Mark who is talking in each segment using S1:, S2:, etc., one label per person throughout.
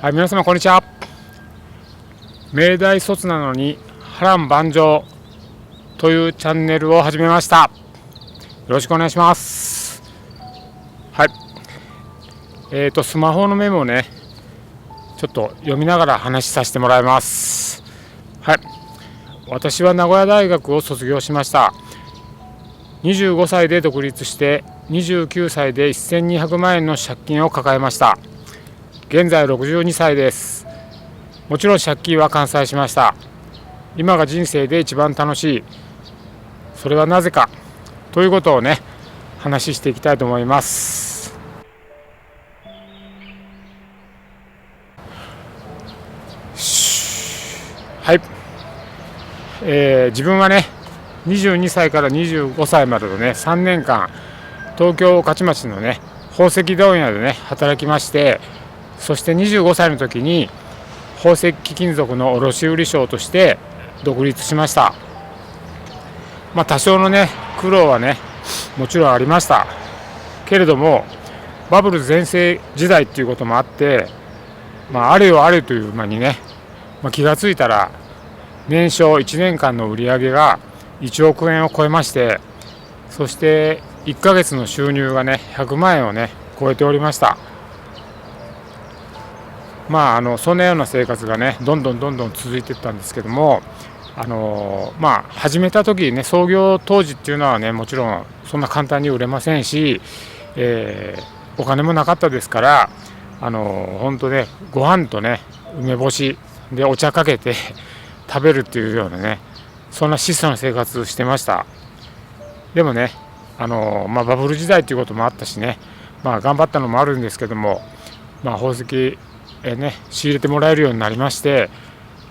S1: はい、皆様こんにちは。明大卒なのに波乱万丈というチャンネルを始めました。よろしくお願いします。はい。スマホのメモをね、ちょっと読みながら話させてもらいます。はい。私は名古屋大学を卒業しました。25歳で独立して29歳で1200万円の借金を抱えました。現在62歳です。もちろん借金は完済しました。今が人生で一番楽しい。それはなぜかということをね、話していきたいと思います。はい。自分はね、22歳から25歳までのね、3年間、東京勝ち町のね、宝石問屋でね、働きまして、そして25歳の時に宝石貴金属の卸売商として独立しました。多少のね苦労はねもちろんありましたけれども、バブル全盛時代っていうこともあって、あれよあれという間にね、気がついたら年商1年間の売り上げが1億円を超えまして、そして1ヶ月の収入がね100万円をね超えておりました。そんなような生活がねどんどん続いていったんですけども、始めた時にね、創業当時っていうのはね、もちろんそんな簡単に売れませんし、お金もなかったですから、本当ね、ご飯とね梅干しでお茶かけて食べるっていうようなね、そんな質素な生活をしてました。でもね、バブル時代っていうこともあったしね、頑張ったのもあるんですけども、宝石仕入れてもらえるようになりまして、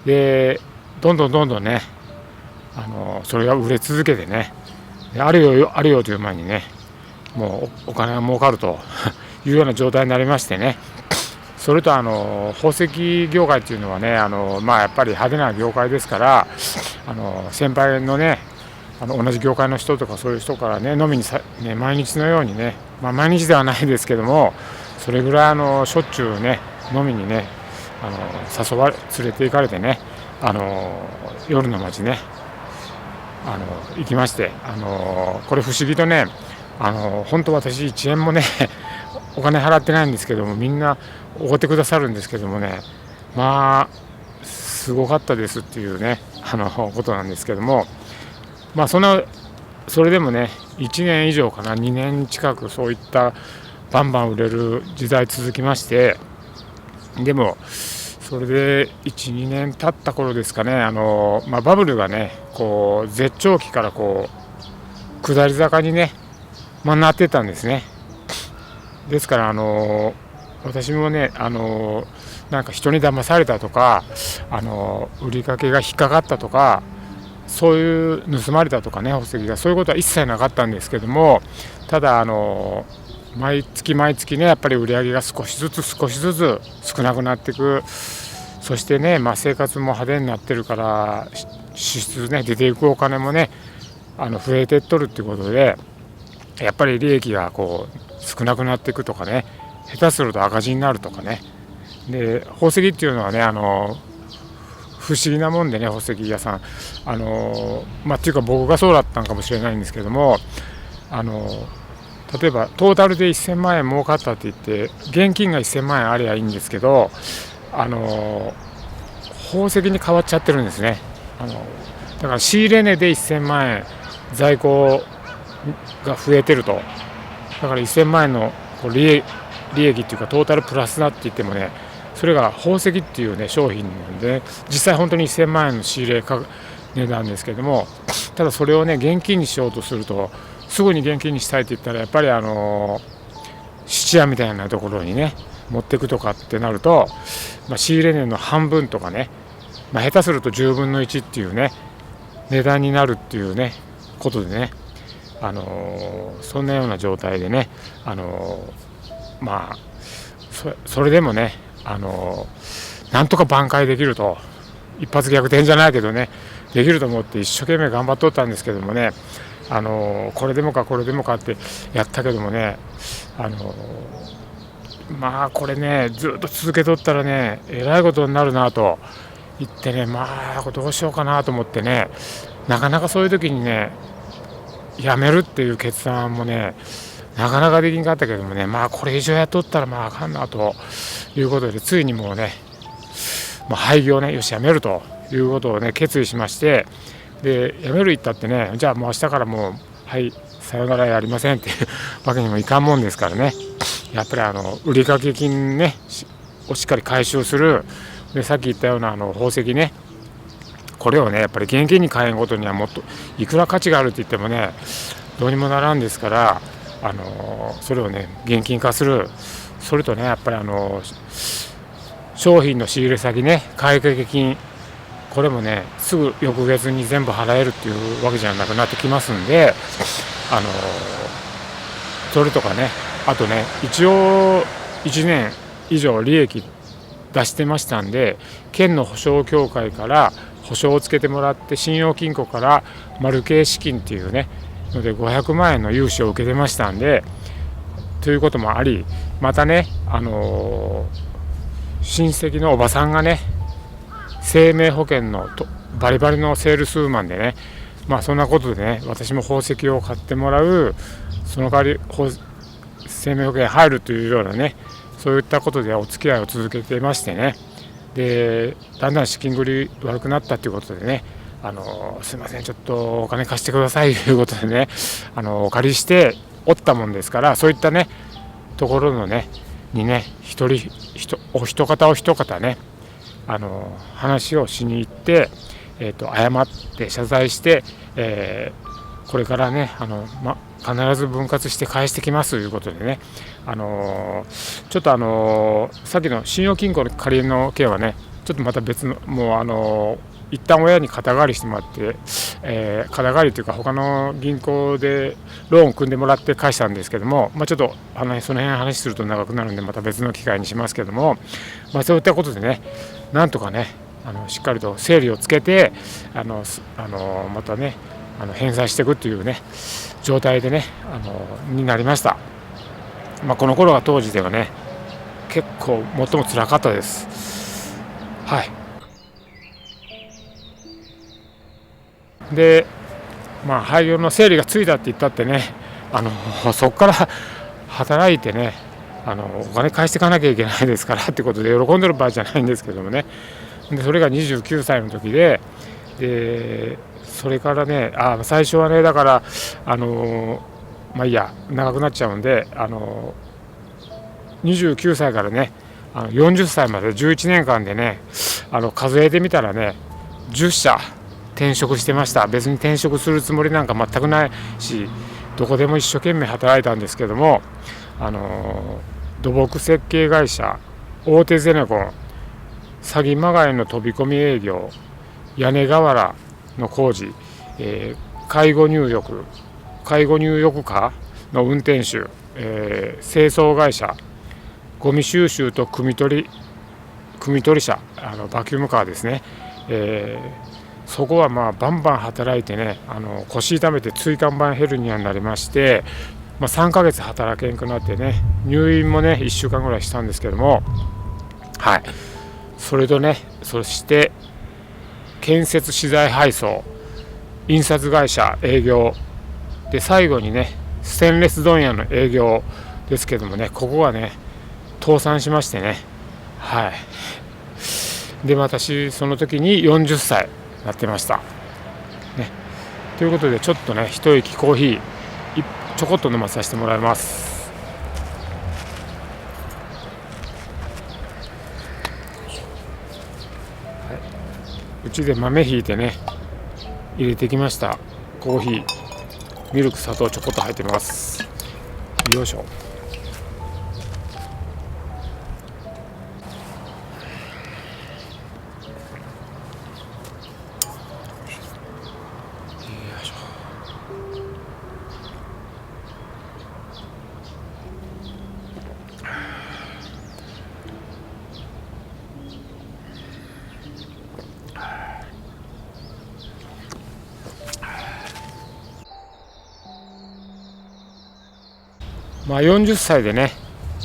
S1: でどんどんね、それが売れ続けてね、あるよという前にね、もうお金が儲かるというような状態になりましてね。それと宝石業界っていうのはね、やっぱり派手な業界ですから、先輩のね、同じ業界の人とかそういう人からね、飲みに毎日のようにね、毎日ではないですけども、それぐらいしょっちゅうね飲みにね連れて行かれてね、夜の街ね行きまして、これ不思議とね、本当私1円もねお金払ってないんですけども、みんなおごってくださるんですけどもね、すごかったですっていうねことなんですけども、それでもね1年以上かな、2年近くそういったバンバン売れる時代続きまして、でもそれで 1,2 年経った頃ですかね、バブルがねこう絶頂期からこう下り坂にね、なってたんですね。ですから私もねなんか人に騙されたとか、売りかけが引っかかったとか、そういう盗まれたとかね、宝石がそういうことは一切なかったんですけども、ただ毎月ね、やっぱり売り上げが少しずつ少なくなっていく。そしてね、生活も派手になってるから支出ね、出ていくお金もね増えてっとるっていうことで、やっぱり利益がこう少なくなっていくとかね、下手すると赤字になるとかね。で宝石っていうのはね不思議なもんでね、宝石屋さんっていうか僕がそうだったんかもしれないんですけども、例えばトータルで1000万円儲かったって言って現金が1000万円ありゃいいんですけど、宝石に変わっちゃってるんですね。だから仕入れ値で1000万円在庫が増えてると、だから1000万円の利益っていうかトータルプラスだって言ってもね、それが宝石っていうね商品なんで、実際本当に1000万円の仕入れ値段ですけども、ただそれをね現金にしようとすると、すぐに現金にしたいって言ったらやっぱり質屋みたいなところにね持っていくとかってなると、仕入れ値の半分とかね、下手すると10分の1っていうね値段になるっていうねことでね、そんなような状態でね、それでもねなんとか挽回できると、一発逆転じゃないけどねできると思って一生懸命頑張っとったんですけどもね、これでもかってやったけどもね、まあこれねずっと続けとったらねえらいことになるなと言ってね、まあどうしようかなと思ってね、なかなかそういう時にねやめるっていう決断もねなかなかできんかったけどもね、まあこれ以上やっとったらまああかんなということで、ついにもうねもう廃業ね、よしやめるということをね決意しまして、でやめる言ったってね、じゃあもう明日からもうはいさよならやりませんっていうわけにもいかんもんですからね、やっぱり売掛金ねをしっかり回収する。でさっき言ったような宝石ね、これをねやっぱり現金に換えんことにはもっといくら価値があるって言ってもねどうにもならんですから、それをね現金化する。それとねやっぱり商品の仕入れ先ね買掛金、これもねすぐ翌月に全部払えるっていうわけじゃなくなってきますんで、それとかね、あとね一応1年以上利益出してましたんで、県の保証協会から保証をつけてもらって、信用金庫から丸系資金っていうねので500万円の融資を受けてましたんで、ということもあり、またね親戚のおばさんがね生命保険のバリバリのセールスウーマンでね、まあそんなことでね私も宝石を買ってもらう、その代わり生命保険入るというようなね、そういったことでお付き合いを続けていましてね、でだんだん資金繰り悪くなったということでね、すいませんちょっとお金貸してくださいということでねお借りしておったもんですから、そういったねところのねにねお一方ね話をしに行って、謝って謝罪して、これからね必ず分割して返してきますということでね、ちょっとさっきの信用金庫の借りの件はねちょっとまた別のもう一旦親に肩代わりしてもらって、肩代わりというか他の銀行でローン組んでもらって返したんですけども、ちょっとその辺話すると長くなるんでまた別の機会にしますけども、そういったことでねなんとかねしっかりと整理をつけてまたね返済していくというね状態でねになりました。この頃が当時ではね結構最も辛かったです。はい。で廃業の整理がついたって言ったってねそこから働いてねお金返していかなきゃいけないですからってことで喜んでる場合じゃないんですけどもね。でそれが29歳の時で、それからね最初はねだからいいや長くなっちゃうんで29歳からね40歳まで11年間でね数えてみたらね10社転職してました。別に転職するつもりなんか全くないし、どこでも一生懸命働いたんですけども、土木設計会社、大手ゼネコン、詐欺まがいの飛び込み営業、屋根瓦の工事、介護入浴課の運転手、清掃会社、ゴミ収集と汲み取り車、バキュームカーですね、そこはバンバン働いてね腰痛めて椎間板ヘルニアになりまして、3ヶ月働けんくなってね入院もね1週間ぐらいしたんですけども、はい、それとねそして建設資材配送、印刷会社営業で、最後にねステンレス問屋の営業ですけどもね、ここはね倒産しましてね、はい。で私その時に40歳なってました、ね、ということでちょっとね一息コーヒーちょこっと飲まさせてもらいます。はい、うちで豆ひいてね入れてきましたコーヒー、ミルク砂糖ちょこっと入ってます。よいしょ。40歳でね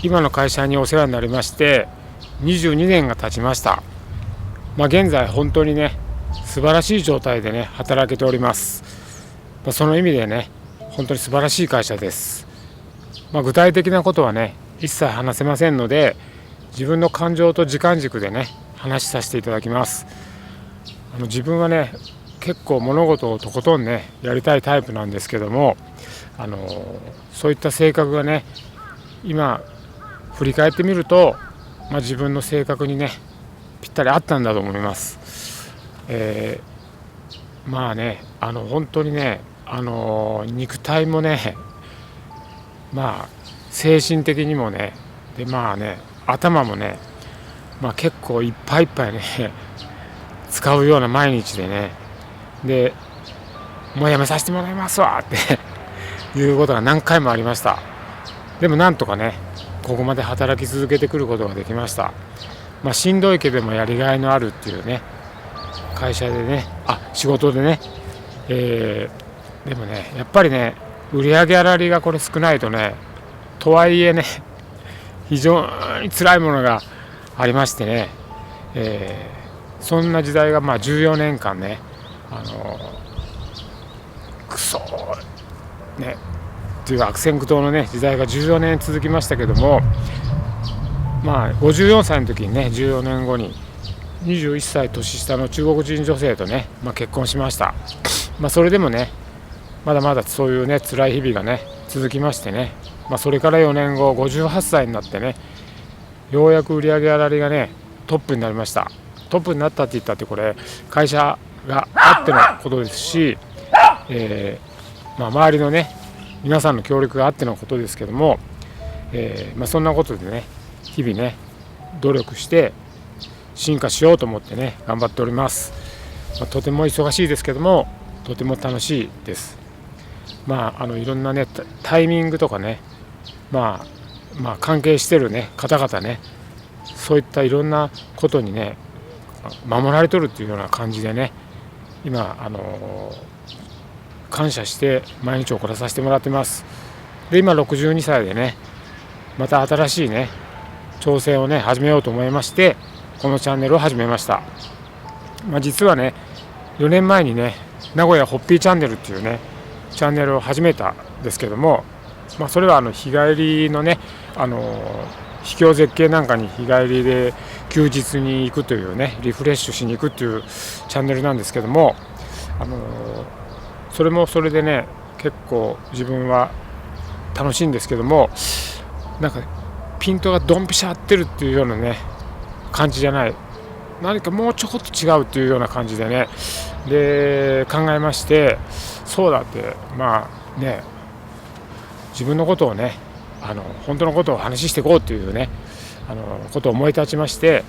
S1: 今の会社にお世話になりまして22年が経ちました。現在本当にね素晴らしい状態でね働けております。その意味でね本当に素晴らしい会社です。具体的なことはね一切話せませんので、自分の感情と時間軸でね話させていただきます。自分はね結構物事をとことんねやりたいタイプなんですけども、そういった性格がね今振り返ってみると、自分の性格にねぴったり合ったんだと思います。本当にね肉体もね精神的にもねで頭もね結構いっぱいいっぱいね使うような毎日でね、でもうやめさせてもらいますわっていうことが何回もありました。でもなんとかねここまで働き続けてくることができました。しんどいけどもやりがいのあるっていうね会社でね仕事でね、でもねやっぱりね売上上がりがこれ少ないとね、とはいえね非常に辛いものがありましてね、そんな時代が14年間ねクソねっていう悪戦苦闘のね時代が14年続きましたけども、54歳の時にね14年後に21歳年下の中国人女性とね、結婚しました。それでもねまだまだそういうね辛い日々がね続きましてね、それから4年後58歳になってねようやく売上上がりがねトップになりました。トップになったって言ったってこれ会社があってのことですし、周りのね皆さんの協力があってのことですけども、そんなことでね日々ね努力して進化しようと思ってね頑張っております。とても忙しいですけどもとても楽しいです。いろんなねタイミングとかね関係してるね方々ね、そういったいろんなことにね守られとるっていうような感じでね今感謝して毎日送らさせてもらってます。で今62歳でねまた新しいね挑戦をね始めようと思いましてこのチャンネルを始めました。実はね4年前にね名古屋ホッピーチャンネルっていうねチャンネルを始めたんですけども、それは日帰りのね秘境絶景なんかに日帰りで休日に行くというねリフレッシュしに行くっていうチャンネルなんですけども、それもそれでね結構自分は楽しいんですけども、ピントがドンピシャ合ってるっていうようなね感じじゃない、何かもうちょこっと違うっていうような感じでねで考えまして、そうだって自分のことをね本当のことを話していこうというねことを思い立ちまして、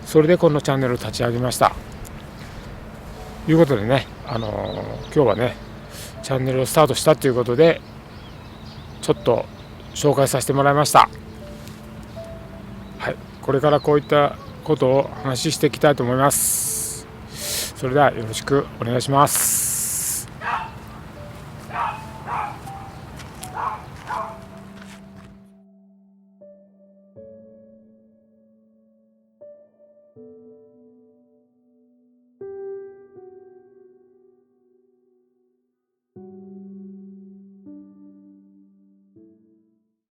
S1: それでこのチャンネルを立ち上げましたということでね今日はねチャンネルをスタートしたということでちょっと紹介させてもらいました。これからこういったことを話していきたいと思います。それではよろしくお願いします。